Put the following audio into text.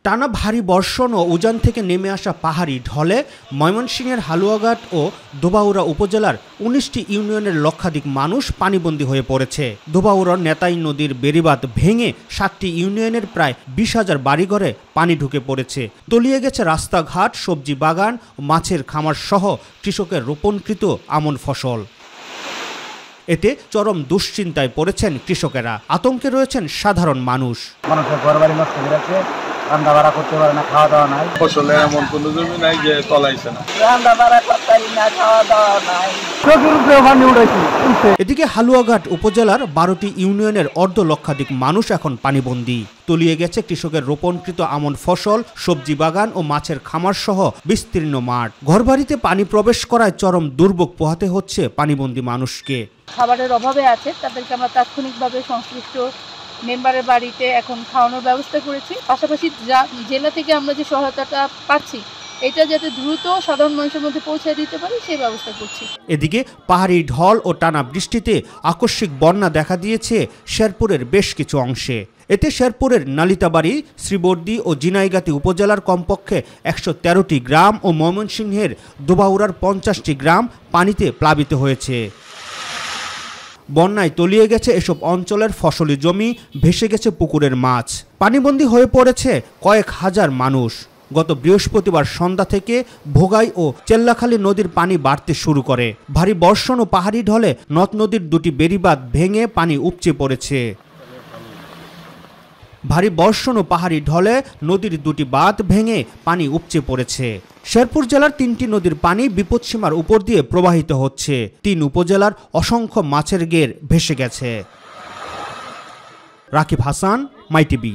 টানা ভারী বর্ষণ ও উজান থেকে নেমে আসা পাহাড়ি ঢলে ময়মনসিংহের হালুয়াঘাট ও ধোবাউড়া উপজেলার ১৯টি ইউনিয়নের লক্ষাধিক মানুষ পানিবন্দী হয়ে পড়েছে। ধোবাউড়ার নেতাই নদীর বেড়িবাঁধ ভেঙে ৭টি ইউনিয়নের প্রায় ২০,০০০ বাড়িঘরে পানি ঢুকে পড়েছে। তলিয়ে গেছে রাস্তাঘাট, সবজি বাগান ও মাছের খামার সহ কৃষকের রোপণকৃত আমন ফসল। এতে চরম দুশ্চিন্তায় পড়েছেন কৃষকেরা, আতঙ্কে রয়েছেন সাধারণ মানুষ। মানুষের ঘরবাড়ি নষ্ট হয়ে যাচ্ছে, রান্না বাড়া করতে পারে না, খাওয়া দাওয়া নাই। ফসলে এমন কোনো জমি নাই যে তলাইছে না, রান্না বাড়া করতে পারি না, খাওয়া দাওয়া নাই। এদিকে হালুয়াঘাট উপজেলার ১২টি ইউনিয়নের অর্ধ লক্ষাধিক মানুষ এখন পানিবন্দী। তলিয়ে গেছে কৃষকের রোপণকৃত আমন ফসল, সবজি বাগান ও মাছের খামার সহ বিস্তীর্ণ মাঠ। ঘরবাড়িতে পানি প্রবেশ করায় চরম দুর্ভোগ পোহাতে হচ্ছে পানিবন্দী মানুষকে। খাবারের অভাবে আছে, তাদেরকে আমরা তাৎক্ষণিকভাবে সংশ্লিষ্ট মেম্বারের বাড়িতে এখন খাওয়ানোর ব্যবস্থা করেছি। পাশাপাশি জেলা থেকে আমরা যে সহায়তাটা পাচ্ছি এটা যাতে দ্রুত সাধারণ মানুষের মধ্যে পৌঁছে দিতে পারি সেই ব্যবস্থা করছি। এদিকে পাহাড়ি ঢল ও টানা বৃষ্টিতে আকস্মিক বন্যা দেখা দিয়েছে শেরপুরের বেশ কিছু অংশে। এতে শেরপুরের নালিতাবাড়ি, শ্রীবর্দী ও ঝিনাইগাতি উপজেলার কমপক্ষে ১১৩টি গ্রাম ও ময়মনসিংহের ধোবাউড়ার ৫০টি গ্রাম পানিতে প্লাবিত হয়েছে। বন্যায় তলিয়ে গেছে এসব অঞ্চলের ফসলি জমি, ভেসে গেছে পুকুরের মাছ। পানিবন্দী হয়ে পড়েছে কয়েক হাজার মানুষ। গত বৃহস্পতিবার সন্ধ্যা থেকে ভোগাই ও চেল্লাখালী নদীর পানি বাড়তে শুরু করে। ভারী বর্ষণ ও পাহাড়ি ঢলে নদ নদীর দুটি বেড়িবাঁধ ভেঙে পানি উপচে পড়েছে। ভারী বর্ষণ ও পাহাড়ি ঢলে নদীর দুটি বাঁধ ভেঙে পানি উপচে পড়েছে। শেরপুর জেলার 3টি নদীর পানি বিপদসীমার উপর দিয়ে প্রবাহিত হচ্ছে। 3 উপজেলার অসংখ্য মাছের ঘের ভেসে গেছে। রাকিব হাসান, মাই টিভি।